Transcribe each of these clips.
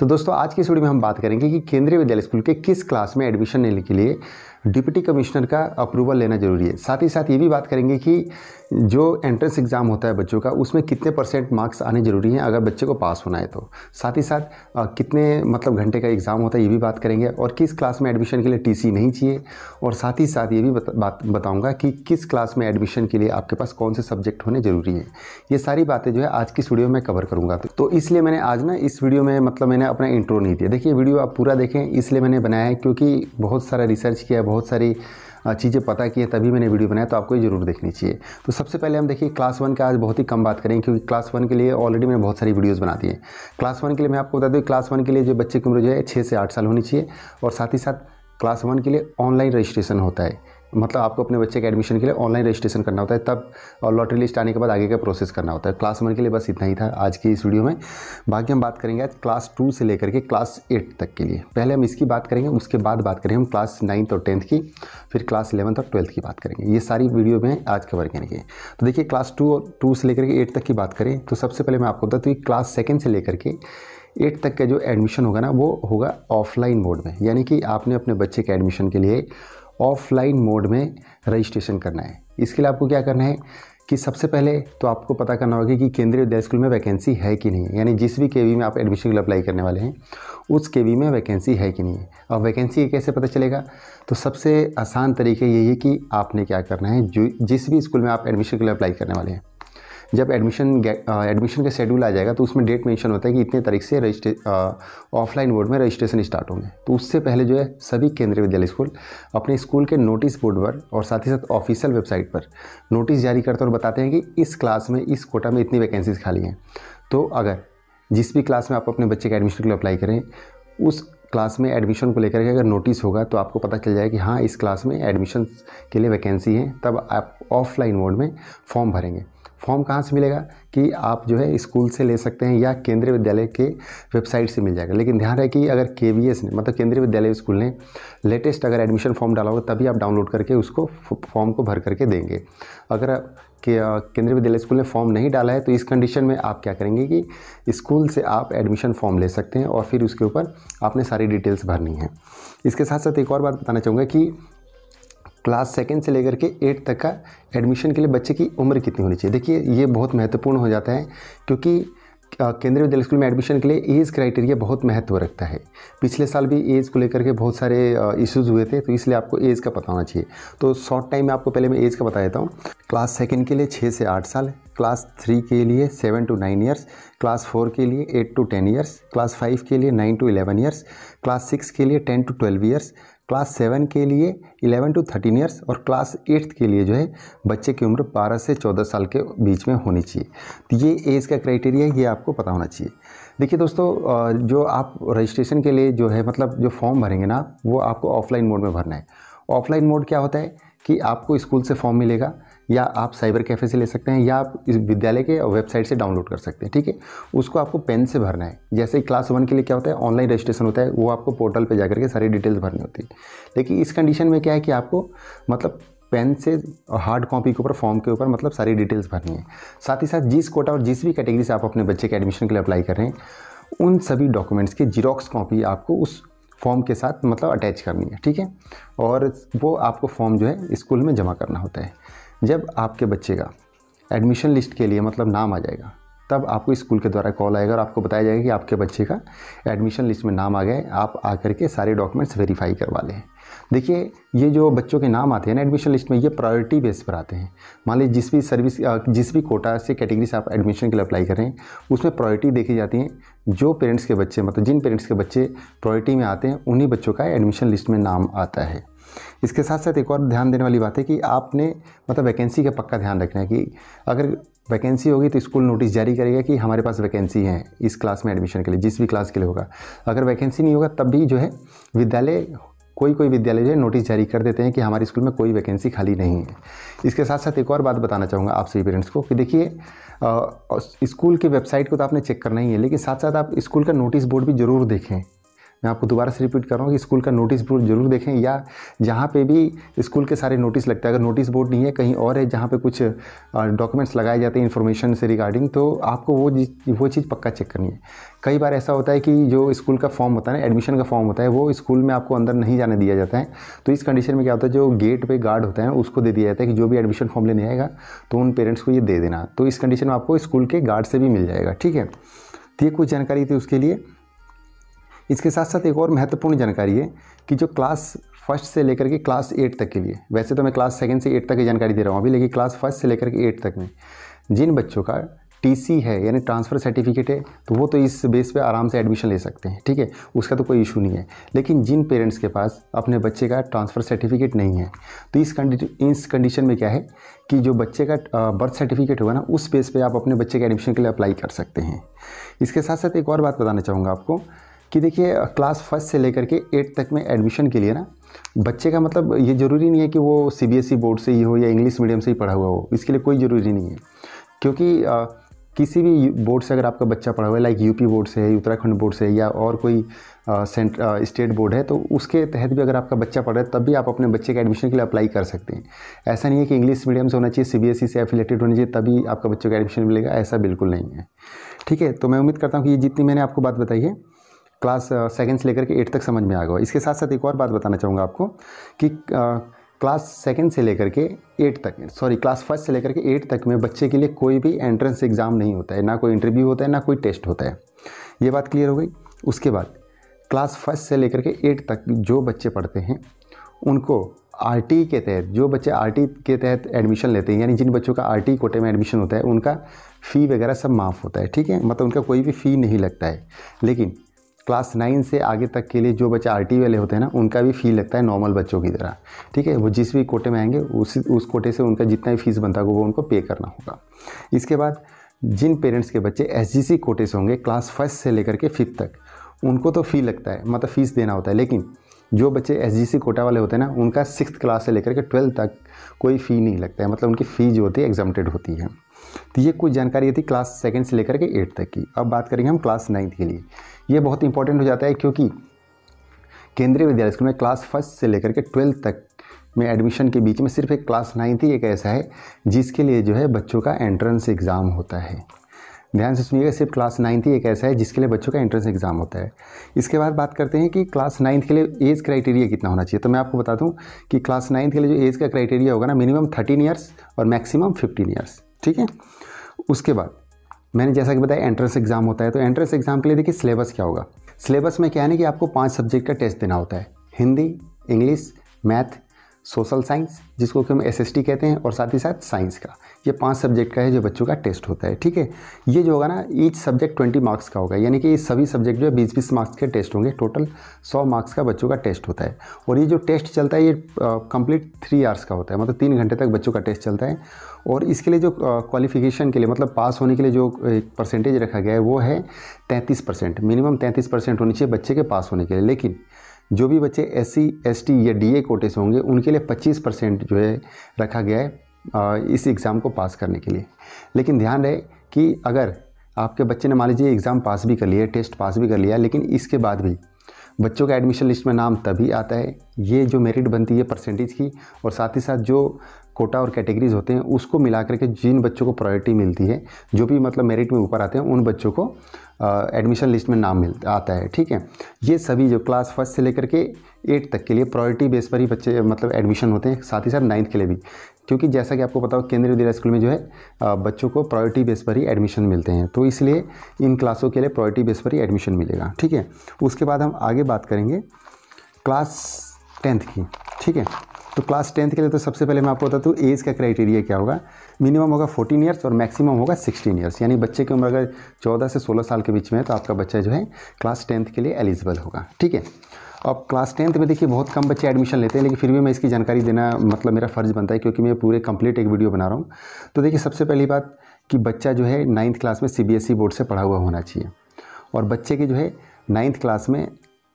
तो दोस्तों आज की इस वीडियो में हम बात करेंगे कि केंद्रीय विद्यालय स्कूल के किस क्लास में एडमिशन लेने के लिए डिप्टी कमिश्नर का अप्रूवल लेना जरूरी है। साथ ही साथ ये भी बात करेंगे कि जो एंट्रेंस एग्ज़ाम होता है बच्चों का, उसमें कितने % मार्क्स आने ज़रूरी हैं अगर बच्चे को पास होना है तो। साथ ही साथ कितने घंटे का एग्ज़ाम होता है ये भी बात करेंगे, और किस क्लास में एडमिशन के लिए टीसी नहीं चाहिए। और साथ ही साथ ये भी बताऊँगा कि किस क्लास में एडमिशन के लिए आपके पास कौन से सब्जेक्ट होने ज़रूरी है। ये सारी बातें जो है आज की इस वीडियो में कवर करूँगा। तो इसलिए मैंने आज ना इस वीडियो में मैंने अपना इंट्रो नहीं दिया। देखिए वीडियो आप पूरा देखें, इसलिए मैंने बनाया है क्योंकि बहुत सारा रिसर्च किया, बहुत सारी चीज़ें पता की है, तभी मैंने वीडियो बनाया। तो आपको ये ज़रूर देखनी चाहिए। तो सबसे पहले हम देखिए क्लास 1 का आज बहुत ही कम बात करेंगे, क्योंकि क्लास 1 के लिए ऑलरेडी मैंने बहुत सारी वीडियोस बना दी है। क्लास 1 के लिए मैं आपको बता दूँ, क्लास 1 के लिए जो बच्चे की उम्र जो है 6 से 8 साल होनी चाहिए। और साथ ही साथ क्लास 1 के लिए ऑनलाइन रजिस्ट्रेशन होता है, मतलब आपको अपने बच्चे के एडमिशन के लिए ऑनलाइन रजिस्ट्रेशन करना होता है तब, और लॉटरी लिस्ट आने के बाद आगे का प्रोसेस करना होता है। क्लास 1 के लिए बस इतना ही था आज की इस वीडियो में। बाकी हम बात करेंगे आज क्लास 2 से लेकर के क्लास 8 तक के लिए। पहले हम इसकी बात करेंगे, उसके बाद बात करेंगे हम क्लास 9th और 10th की, फिर क्लास 11th और 12th की बात करेंगे। ये सारी वीडियो में आज कवर करेंगे। तो देखिए क्लास 2 से लेकर के 8 तक की बात करें तो सबसे पहले मैं आपको बता दूँ कि क्लास 2 से लेकर के 8 तक का जो एडमिशन होगा ना, वो होगा ऑफलाइन मोड में। यानी कि आपने अपने बच्चे के एडमिशन के लिए ऑफलाइन मोड में रजिस्ट्रेशन करना है। इसके लिए आपको क्या करना है कि सबसे पहले तो आपको पता करना होगा कि केंद्रीय विद्यालय स्कूल में वैकेंसी है कि नहीं है। यानी जिस भी केवी में आप एडमिशन के लिए अप्लाई करने वाले हैं उस केवी में वैकेंसी है कि नहीं है। अब वैकेंसी कैसे पता चलेगा? तो सबसे आसान तरीके यही है कि आपने क्या करना है, जो जिस भी स्कूल में आप एडमिशन के लिए अप्लाई करने वाले हैं, जब एडमिशन का शेड्यूल आ जाएगा तो उसमें डेट मेंशन होता है कि इतने तारीख से ऑफलाइन मोड में रजिस्ट्रेशन स्टार्ट होंगे। तो उससे पहले जो है सभी केंद्रीय विद्यालय स्कूल अपने स्कूल के नोटिस बोर्ड पर और साथ ही साथ ऑफिशियल वेबसाइट पर नोटिस जारी करते और बताते हैं कि इस क्लास में, इस कोटा में इतनी वैकेंसीज खाली हैं। तो अगर जिस भी क्लास में आप अपने बच्चे के एडमिशन के लिए अप्लाई करें, उस क्लास में एडमिशन को लेकर के अगर नोटिस होगा तो आपको पता चल जाएगा कि हाँ इस क्लास में एडमिशन के लिए वैकेंसी है। तब आप ऑफलाइन मोड में फॉर्म भरेंगे। फॉर्म कहाँ से मिलेगा कि आप जो है स्कूल से ले सकते हैं या केंद्रीय विद्यालय के वेबसाइट से मिल जाएगा। लेकिन ध्यान रहे कि अगर केवीएस ने, मतलब केंद्रीय विद्यालय स्कूल ने लेटेस्ट अगर एडमिशन फॉर्म डाला होगा तभी आप डाउनलोड करके उसको फॉर्म को भर करके देंगे। अगर केंद्रीय विद्यालय स्कूल ने फॉर्म नहीं डाला है तो इस कंडीशन में आप क्या करेंगे कि स्कूल से आप एडमिशन फॉर्म ले सकते हैं और फिर उसके ऊपर आपने सारी डिटेल्स भरनी है। इसके साथ साथ एक और बात बताना चाहूँगा कि क्लास 2 से लेकर के 8 तक का एडमिशन के लिए बच्चे की उम्र कितनी होनी चाहिए। देखिए ये बहुत महत्वपूर्ण हो जाता है, क्योंकि केंद्रीय विद्यालय स्कूल में एडमिशन के लिए एज क्राइटेरिया बहुत महत्व रखता है। पिछले साल भी एज को लेकर के बहुत सारे इश्यूज़ हुए थे, तो इसलिए आपको एज का पता होना चाहिए। तो शॉर्ट टाइम में आपको पहले मैं एज का बता देता हूँ। क्लास 2 के लिए 6 से 8 साल, क्लास 3 के लिए 7 to 9 ईयर्स, क्लास 4 के लिए 8 to 10 ईयर्स, क्लास 5 के लिए 9 to 11 ईयर्स, क्लास 6 के लिए 10 to 12 ईयर्स, क्लास 7 के लिए 11 to 13 ईयर्स, और क्लास 8 के लिए जो है बच्चे की उम्र 12 से 14 साल के बीच में होनी चाहिए। तो ये एज का क्राइटेरिया ये आपको पता होना चाहिए। देखिए दोस्तों, जो आप रजिस्ट्रेशन के लिए जो है जो फॉर्म भरेंगे ना, वो आपको ऑफलाइन मोड में भरना है। ऑफलाइन मोड क्या होता है कि आपको स्कूल से फॉर्म मिलेगा, या आप साइबर कैफ़े से ले सकते हैं, या आप इस विद्यालय के वेबसाइट से डाउनलोड कर सकते हैं। ठीक है, उसको आपको पेन से भरना है। जैसे क्लास 1 के लिए क्या होता है, ऑनलाइन रजिस्ट्रेशन होता है, वो आपको पोर्टल पे जाकर के सारी डिटेल्स भरनी होती है। लेकिन इस कंडीशन में क्या है कि आपको पेन से हार्ड कॉपी के ऊपर, फॉर्म के ऊपर सारी डिटेल्स भरनी है। साथ ही साथ जिस कोटा और जिस भी कैटेगरी से आप अपने बच्चे के एडमिशन के लिए अप्लाई कर रहे हैं, उन सभी डॉक्यूमेंट्स की जीरोक्स कॉपी आपको उस फॉर्म के साथ अटैच करनी है। ठीक है, और वो आपको फॉर्म जो है स्कूल में जमा करना होता है। जब आपके बच्चे का एडमिशन लिस्ट के लिए नाम आ जाएगा, तब आपको स्कूल के द्वारा कॉल आएगा और आपको बताया जाएगा कि आपके बच्चे का एडमिशन लिस्ट में नाम आ गया है, आप आकर के सारे डॉक्यूमेंट्स वेरीफाई करवा लें। देखिए ये जो बच्चों के नाम आते हैं ना एडमिशन लिस्ट में, ये प्रायोरिटी बेस पर आते हैं। मान लीजिए जिस भी कोटा से कैटेगरी से आप एडमिशन के लिए अप्लाई कर रहे हैं, उसमें प्रायोरिटी देखी जाती है। जो पेरेंट्स के बच्चे जिन पेरेंट्स के बच्चे प्रायोरिटी में आते हैं, उन्हीं बच्चों का एडमिशन लिस्ट में नाम आता है। इसके साथ साथ एक और ध्यान देने वाली बात है कि आपने वैकेंसी का पक्का ध्यान रखना है कि अगर वैकेंसी होगी तो स्कूल नोटिस जारी करेगा कि हमारे पास वैकेंसी है इस क्लास में एडमिशन के लिए, जिस भी क्लास के लिए होगा। अगर वैकेंसी नहीं होगा तब भी जो है विद्यालय, कोई विद्यालय जो है नोटिस जारी कर देते हैं कि हमारे स्कूल में कोई वैकेंसी खाली नहीं है। इसके साथ साथ एक और बात बताना चाहूँगा आप सभी पेरेंट्स को कि देखिए स्कूल की वेबसाइट को तो आपने चेक करना ही है, लेकिन साथ साथ आप स्कूल का नोटिस बोर्ड भी ज़रूर देखें। मैं आपको दोबारा से रिपीट कर रहा हूँ कि स्कूल का नोटिस बोर्ड जरूर देखें, या जहाँ पे भी स्कूल के सारे नोटिस लगते हैं, अगर नोटिस बोर्ड नहीं है कहीं और है जहाँ पे कुछ डॉक्यूमेंट्स लगाए जाते हैं इन्फॉर्मेशन से रिगार्डिंग, तो आपको वो चीज़ पक्का चेक करनी है। कई बार ऐसा होता है कि जो स्कूल का फॉर्म होता है ना, एडमिशन का फॉर्म होता है, वो स्कूल में आपको अंदर नहीं जाने दिया जाता है। तो इस कंडीशन में क्या होता है, जो गेट पे गार्ड होता है उसको दे दिया जाता है कि जो भी एडमिशन फॉर्म लेने आएगा तो उन पेरेंट्स को ये दे देना। तो इस कंडीशन में आपको स्कूल के गार्ड से भी मिल जाएगा, ठीक है। तो ये कुछ जानकारी थी उसके लिए। इसके साथ साथ एक और महत्वपूर्ण जानकारी है कि जो क्लास 1 से लेकर के क्लास 8 तक के लिए, वैसे तो मैं क्लास 2 से 8 तक की जानकारी दे रहा हूँ अभी, लेकिन क्लास 1 से लेकर के 8 तक में जिन बच्चों का टीसी है यानी ट्रांसफ़र सर्टिफिकेट है, तो वो तो इस बेस पे आराम से एडमिशन ले सकते हैं, ठीक है, उसका तो कोई इशू नहीं है। लेकिन जिन पेरेंट्स के पास अपने बच्चे का ट्रांसफ़र सर्टिफिकेट नहीं है, तो इस कंडीशन में क्या है कि जो बच्चे का बर्थ सर्टिफिकेट होगा ना, उस बेस पे आप अपने बच्चे के एडमिशन के लिए अप्लाई कर सकते हैं। इसके साथ साथ एक और बात बताना चाहूँगा आपको कि देखिए क्लास 1 से लेकर के 8 तक में एडमिशन के लिए ना, बच्चे का मतलब ये ज़रूरी नहीं है कि वो CBSE बोर्ड से ही हो या इंग्लिश मीडियम से ही पढ़ा हुआ हो, इसके लिए कोई ज़रूरी नहीं है। क्योंकि किसी भी बोर्ड से अगर आपका बच्चा पढ़ा हुआ है, लाइक UP बोर्ड से है, उत्तराखंड बोर्ड से है, या और कोई स्टेट बोर्ड है, तो उसके तहत भी अगर आपका बच्चा पढ़ रहा है तब भी आप अपने बच्चे के एडमिशन के लिए अप्लाई कर सकते हैं। ऐसा नहीं है कि इंग्लिश मीडियम से होना चाहिए, CBSE से एफिलेटेड होनी चाहिए तभी आपका बच्चे का एडमिशन मिलेगा, ऐसा बिल्कुल नहीं है, ठीक है। तो मैं उम्मीद करता हूँ कि ये जितनी मैंने आपको बात बताई है क्लास 2 से लेकर के 8 तक समझ में आ गया। इसके साथ साथ एक और बात बताना चाहूँगा आपको कि क्लास 2 से लेकर के 8 तक, क्लास 1 से लेकर के 8 तक में बच्चे के लिए कोई भी एंट्रेंस एग्ज़ाम नहीं होता है, ना कोई इंटरव्यू होता है, ना कोई टेस्ट होता है। ये बात क्लियर हो गई। उसके बाद क्लास 1 से लेकर के 8 तक जो बच्चे पढ़ते हैं उनको RT के तहत, जो बच्चे RT के तहत एडमिशन लेते हैं, यानी जिन बच्चों का RT कोटे में एडमिशन होता है, उनका फ़ी वगैरह सब माफ़ होता है, ठीक है, मतलब उनका कोई भी फ़ी नहीं लगता है। लेकिन क्लास 9 से आगे तक के लिए जो बच्चे RT वाले होते हैं ना, उनका भी फ़ी लगता है नॉर्मल बच्चों की तरह, ठीक है। वो जिस भी कोटे में आएंगे उस कोटे से उनका जितना भी फ़ीस बनता होगा वो उनको पे करना होगा। इसके बाद जिन पेरेंट्स के बच्चे SGC कोटे से होंगे क्लास 1 से लेकर के 5th तक, उनको तो फ़ी लगता है, मतलब फ़ीस देना होता है। लेकिन जो बच्चे SGC कोटा वाले होते हैं ना, उनका 6th क्लास से लेकर के 12th तक कोई फ़ी नहीं लगता है, मतलब उनकी फ़ी जो होती है एग्जम्प्टेड होती है। तो ये कुछ जानकारी थी क्लास 2 से लेकर के 8 तक की। अब बात करेंगे हम क्लास 9 के लिए। ये बहुत इंपॉर्टेंट हो जाता है क्योंकि केंद्रीय विद्यालय स्कूल में क्लास 1 से लेकर के 12th तक में एडमिशन के बीच में सिर्फ एक क्लास 9 ही एक ऐसा है जिसके लिए जो है बच्चों का एंट्रेंस एग्ज़ाम होता है। ध्यान से सुनिएगा, सिर्फ क्लास 9 ही एक ऐसा है जिसके लिए बच्चों का एंट्रेंस एग्ज़ाम होता है। इसके बाद बात करते हैं कि क्लास 9 के लिए एज क्राइटेरिया कितना होना चाहिए। तो मैं आपको बता दूं कि क्लास 9 के लिए जो एज का क्राइटेरिया होगा ना, मिनिमम 13 ईयर्स और मैक्सिमम 15 ईयर्स, ठीक है। उसके बाद मैंने जैसा कि बताया एंट्रेंस एग्ज़ाम होता है। तो एंट्रेंस एग्ज़ाम के लिए देखिए सिलेबस क्या होगा। सिलेबस में क्या है ना कि आपको 5 सब्जेक्ट का टेस्ट देना होता है, Hindi, English, math, social science जिसको कि हम SST कहते हैं, और साथ ही साथ साइंस का। ये 5 सब्जेक्ट का है जो बच्चों का टेस्ट होता है, ठीक है। ये जो होगा ना, ईच सब्जेक्ट 20 मार्क्स का होगा, यानी कि सभी सब्जेक्ट जो है 20-20 मार्क्स के टेस्ट होंगे। टोटल 100 मार्क्स का बच्चों का टेस्ट होता है। और ये जो टेस्ट चलता है ये कंप्लीट 3 आवर्स का होता है, मतलब 3 घंटे तक बच्चों का टेस्ट चलता है। और इसके लिए जो क्वालिफिकेशन के लिए, मतलब पास होने के लिए जो परसेंटेज रखा गया है वो है 33%। मिनिमम 33% होनी चाहिए बच्चे के पास होने के लिए। लेकिन जो भी बच्चे SC, ST या DA कोटे से होंगे उनके लिए 25% जो है रखा गया है इस एग्ज़ाम को पास करने के लिए। लेकिन ध्यान रहे कि अगर आपके बच्चे ने मान लीजिए एग्ज़ाम पास भी कर लिया, टेस्ट पास भी कर लिया, लेकिन इसके बाद भी बच्चों का एडमिशन लिस्ट में नाम तभी आता है, ये जो मेरिट बनती है परसेंटेज की, और साथ ही साथ जो कोटा और कैटेगरीज होते हैं उसको मिला करके जिन बच्चों को प्रायोरिटी मिलती है, जो भी मतलब मेरिट में ऊपर आते हैं, उन बच्चों को एडमिशन लिस्ट में नाम आता है, ठीक है। ये सभी जो क्लास 1 से लेकर के 8 तक के लिए प्रायोरिटी बेस पर ही बच्चे मतलब एडमिशन होते हैं, साथ ही साथ 9th के लिए भी, क्योंकि जैसा कि आपको पता हो केंद्रीय विद्यालय स्कूल में जो है बच्चों को प्रायोरिटी बेस पर ही एडमिशन मिलते हैं। तो इसलिए इन क्लासों के लिए प्रायोरिटी बेस पर ही एडमिशन मिलेगा, ठीक है। उसके बाद हम आगे बात करेंगे क्लास 10th की, ठीक है। तो क्लास 10th के लिए तो सबसे पहले मैं आपको बता दूँ एज का क्राइटेरिया क्या होगा। मिनिमम होगा 14 ईयर्स और मैक्सिमम होगा 16 ईयर्स, यानी बच्चे की उम्र अगर 14 से 16 साल के बीच में है तो आपका बच्चा जो है क्लास 10th के लिए एलिजिबल होगा, ठीक है। अब क्लास 10th में देखिए बहुत कम बच्चे एडमिशन लेते हैं, लेकिन फिर भी मैं इसकी जानकारी देना मतलब मेरा फ़र्ज़ बनता है, क्योंकि मैं पूरे कंप्लीट एक वीडियो बना रहा हूँ। तो देखिए सबसे पहली बात कि बच्चा जो है 9th क्लास में CBSE बोर्ड से पढ़ा हुआ होना चाहिए, और बच्चे की जो है 9th क्लास में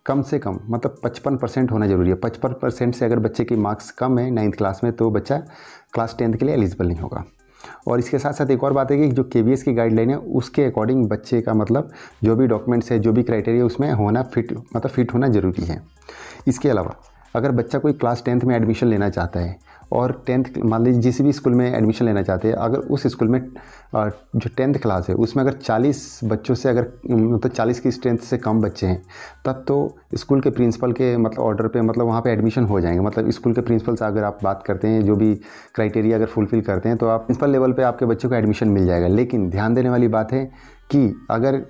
कम से कम मतलब 55% होना जरूरी है। 55% से अगर बच्चे के मार्क्स कम है 9th क्लास में तो बच्चा क्लास 10th के लिए एलिजिबल नहीं होगा। और इसके साथ साथ एक और बात है कि जो KVS की गाइडलाइन है उसके अकॉर्डिंग बच्चे का मतलब जो भी डॉक्यूमेंट्स है, जो भी क्राइटेरिया उसमें होना फिट होना ज़रूरी है। इसके अलावा अगर बच्चा कोई क्लास 10th में एडमिशन लेना चाहता है और 10th मान लीजिए जिस भी स्कूल में एडमिशन लेना चाहते हैं, अगर उस स्कूल में जो 10th क्लास है उसमें अगर 40 बच्चों से अगर मतलब 40 की स्ट्रेंथ से कम बच्चे हैं, तब तो स्कूल के प्रिंसिपल के मतलब ऑर्डर पे मतलब वहाँ पे एडमिशन हो जाएंगे। मतलब स्कूल के प्रिंसिपल से अगर आप बात करते हैं, जो भी क्राइटेरिया अगर फुलफिल करते हैं, तो आप प्रिंसिपल लेवल पर आपके बच्चों को एडमिशन मिल जाएगा। लेकिन ध्यान देने वाली बात है कि अगर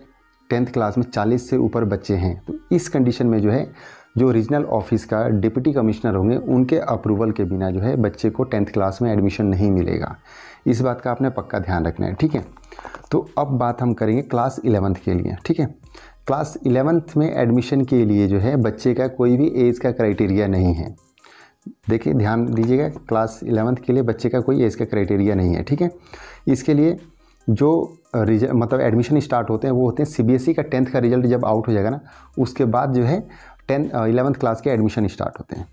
10th क्लास में 40 से ऊपर बच्चे हैं तो इस कंडीशन में जो है जो रीजनल ऑफिस का डिप्टी कमिश्नर होंगे उनके अप्रूवल के बिना जो है बच्चे को 10th क्लास में एडमिशन नहीं मिलेगा। इस बात का आपने पक्का ध्यान रखना है, ठीक है। तो अब बात हम करेंगे क्लास 11th के लिए, ठीक है। क्लास 11th में एडमिशन के लिए जो है बच्चे का कोई भी एज का क्राइटेरिया नहीं है। देखिए ध्यान दीजिएगा, क्लास 11th के लिए बच्चे का कोई एज का क्राइटेरिया नहीं है, ठीक है। इसके लिए जो मतलब एडमिशन स्टार्ट होते हैं वो होते हैं CBSE का 10th का रिजल्ट जब आउट हो जाएगा ना, उसके बाद जो है 11th क्लास के एडमिशन स्टार्ट होते हैं।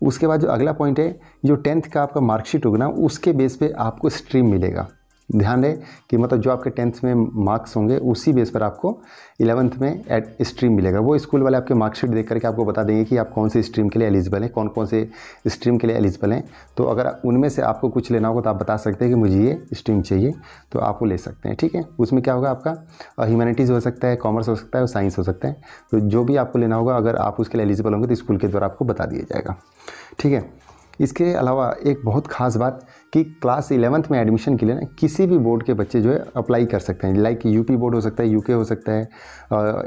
उसके बाद जो अगला पॉइंट है, जो 10th का आपका मार्कशीट होगा ना, उसके बेस पे आपको स्ट्रीम मिलेगा। ध्यान रहे कि मतलब जो आपके 10th में मार्क्स होंगे उसी बेस पर आपको 11th में स्ट्रीम मिलेगा। वो स्कूल वाले आपके मार्कशीट देख करके आपको बता देंगे कि आप कौन से स्ट्रीम के लिए एलिजिबल हैं, कौन कौन से स्ट्रीम के लिए एलिजिबल हैं। तो अगर उनमें से आपको कुछ लेना होगा तो आप बता सकते हैं कि मुझे ये स्ट्रीम चाहिए, तो आप वो ले सकते हैं, ठीक है। उसमें क्या होगा, आपका ह्यूमैनिटीज़ हो सकता है, कॉमर्स हो सकता है और साइंस हो सकता है। तो जो भी आपको लेना होगा, अगर आप उसके लिए एलिजिबल होंगे तो स्कूल के द्वारा आपको बता दिया जाएगा, ठीक है। इसके अलावा एक बहुत ख़ास बात कि क्लास 11th में एडमिशन के लिए ना किसी भी बोर्ड के बच्चे जो है अप्लाई कर सकते हैं। लाइक यूपी बोर्ड हो सकता है, यूके हो सकता है,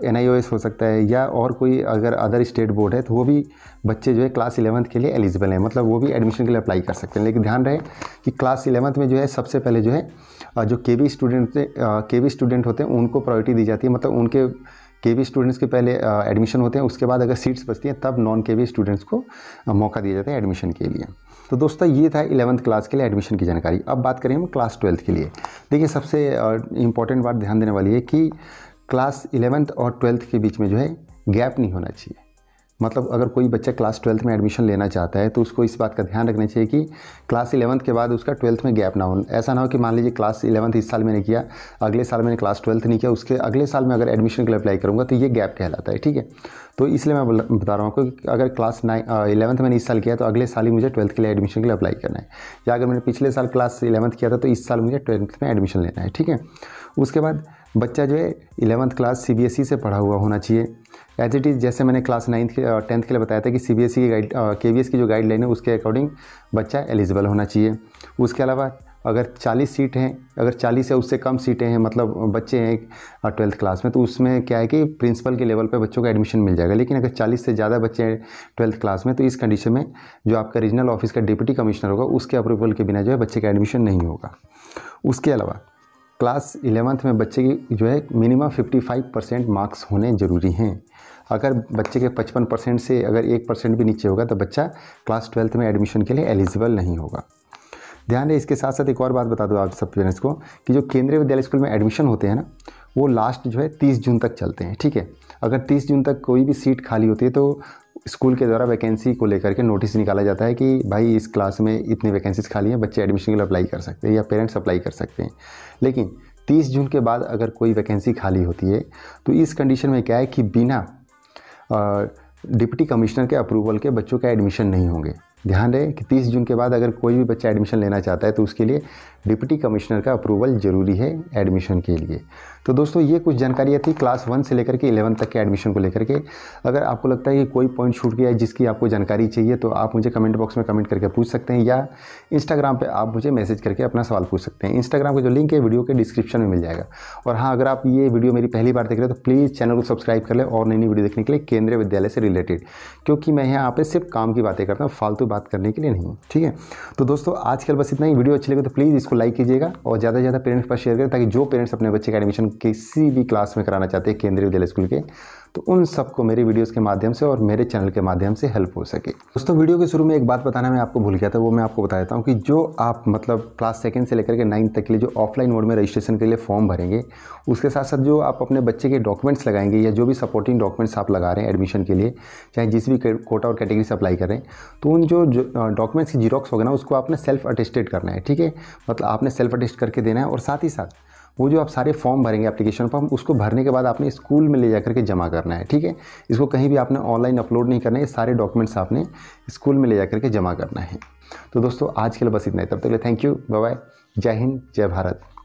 NIOS हो सकता है, या और कोई अगर अदर स्टेट बोर्ड है तो वो भी बच्चे जो है क्लास 11th के लिए एलिजिबल हैं, मतलब वो भी एडमिशन के लिए अप्लाई कर सकते हैं। लेकिन ध्यान रहे कि क्लास 11th में जो है सबसे पहले जो है जो KV स्टूडेंट होते हैं उनको प्रायोरिटी दी जाती है। मतलब उनके KV स्टूडेंट्स के पहले एडमिशन होते हैं, उसके बाद अगर सीट्स बचती हैं तब नॉन KV स्टूडेंट्स को मौका दिया जाता है एडमिशन के लिए। तो दोस्तों ये था 11th क्लास के लिए एडमिशन की जानकारी। अब बात करें हम क्लास 12th के लिए। देखिए सबसे इम्पॉर्टेंट बात ध्यान देने वाली है कि क्लास 11th और 12th के बीच में जो है गैप नहीं होना चाहिए। मतलब अगर कोई बच्चा क्लास 12th में एडमिशन लेना चाहता है तो उसको इस बात का ध्यान रखना चाहिए कि क्लास 11th के बाद उसका 12th में गैप ना हो। ऐसा ना हो कि मान लीजिए क्लास 11th इस साल मैंने किया, अगले साल मैंने क्लास 12th नहीं किया, उसके अगले साल में अगर एडमिशन के लिए अप्लाई करूँगा तो ये गैप कहलाता है, ठीक है। तो इसलिए मैं बता रहा हूँ आपको कि अगर क्लास 11th मैंने इस साल किया तो अगले साल ही मुझे 12th के लिए एडमिशन के लिए अप्लाई करना है, या अगर मैंने पिछले साल क्लास 11th किया था तो इस साल मुझे 12th में एडमिशन लेना है, ठीक है। उसके बाद बच्चा जो है 11th क्लास CBSE से पढ़ा हुआ होना चाहिए। एज इट इज़ जैसे मैंने क्लास 10th के लिए बताया था कि CBSE की KVS की जो गाइडलाइन है उसके अकॉर्डिंग बच्चा एलिजिबल होना चाहिए। उसके अलावा अगर 40 सीट हैं, अगर 40 या उससे कम सीटें हैं, मतलब बच्चे हैं 12th क्लास में, तो उसमें क्या है कि प्रिंसिपल के लेवल पे बच्चों को एडमिशन मिल जाएगा। लेकिन अगर 40 से ज़्यादा बच्चे हैं 12th क्लास में तो इस कंडीशन में जो आपका रीजनल ऑफिस का डिप्टी कमिश्नर होगा उसके अप्रूवल के बिना जो है बच्चे का एडमिशन नहीं होगा। उसके अलावा क्लास 11th में बच्चे की जो है मिनिमम 55% मार्क्स होने ज़रूरी हैं। अगर बच्चे के 55% से अगर 1% भी नीचे होगा तो बच्चा क्लास 12th में एडमिशन के लिए एलिजिबल नहीं होगा। ध्यान है। इसके साथ साथ एक और बात बता दूँ आप सब पेरेंट्स को कि जो केंद्रीय विद्यालय स्कूल में एडमिशन होते हैं ना, वो लास्ट जो है 30 जून तक चलते हैं, ठीक है। अगर 30 जून तक कोई भी सीट खाली होती है तो स्कूल के द्वारा वैकेंसी को लेकर के नोटिस निकाला जाता है कि भाई इस क्लास में इतनी वैकेंसीज खाली हैं, बच्चे एडमिशन के लिए अप्लाई कर सकते हैं या पेरेंट्स अप्लाई कर सकते हैं। लेकिन 30 जून के बाद अगर कोई वैकेंसी खाली होती है तो इस कंडीशन में क्या है कि बिना डिप्टी कमिश्नर के अप्रूवल के बच्चों का एडमिशन नहीं होंगे। ध्यान रहे कि 30 जून के बाद अगर कोई भी बच्चा एडमिशन लेना चाहता है तो उसके लिए डिप्टी कमिश्नर का अप्रूवल ज़रूरी है एडमिशन के लिए। तो दोस्तों ये कुछ जानकारियाँ थी क्लास 1 से लेकर के 11 तक के एडमिशन को लेकर के। अगर आपको लगता है कि कोई पॉइंट छूट गया है जिसकी आपको जानकारी चाहिए तो आप मुझे कमेंट बॉक्स में कमेंट करके पूछ सकते हैं, या इंस्टाग्राम पे आप मुझे मैसेज करके अपना सवाल पूछ सकते हैं। इंस्टाग्राम का जो लिंक है वीडियो के डिस्क्रिप्शन में मिल जाएगा। और हाँ, अगर आप ये वीडियो मेरी पहली बार देख रहे हो तो प्लीज़ चैनल को सब्सक्राइब कर लें और नई नई वीडियो देखने के लिए केंद्रीय विद्यालय से रिलेटेड, क्योंकि मैं यहाँ पे सिर्फ काम की बातें करता हूँ, फालतू बात करने के लिए नहीं, ठीक है। तो दोस्तों आजकल बस इतना ही। वीडियो अच्छी लगे तो प्लीज़ इसको लाइक कीजिएगा और ज़्यादा से ज़्यादा पेरेंट्स के पास शेयर करें ताकि जो पेरेंट्स अपने बच्चे का एडमिशन किसी भी क्लास में कराना चाहते हैं केंद्रीय विद्यालय स्कूल के, तो उन सबको मेरे वीडियोस के माध्यम से और मेरे चैनल के माध्यम से हेल्प हो सके। दोस्तों, वीडियो के शुरू में एक बात बताना मैं आपको भूल गया था, वो मैं आपको बता देता हूँ कि जो आप मतलब क्लास 2 से लेकर के 9 तक के लिए जो ऑफलाइन मोड में रजिस्ट्रेशन के लिए फॉर्म भरेंगे, उसके साथ साथ जो आप अपने बच्चे के डॉक्यूमेंट्स लगाएंगे या जो भी सपोर्टिंग डॉक्यूमेंट्स आप लगा रहे हैं एडमिशन के लिए, चाहे जिस भी कोटा और कैटेगरी से अप्लाई कर रहे हैं, तो उन जो डॉक्यूमेंट्स की जीरोक्स होगा ना, उसको आपने सेल्फ अटेस्टेड करना है। ठीक है, मतलब आपने सेल्फ अटेस्ट करके देना है, और साथ ही साथ वो जो आप सारे फॉर्म भरेंगे एप्लीकेशन फॉर्म, उसको भरने के बाद आपने स्कूल में ले जाकर के जमा करना है। ठीक है, इसको कहीं भी आपने ऑनलाइन अपलोड नहीं करना है, ये सारे डॉक्यूमेंट्स आपने स्कूल में ले जाकर के जमा करना है। तो दोस्तों, आज के लिए बस इतना ही। तब तक के लिए थैंक यू, बाय बाय, जय हिंद, जय भारत।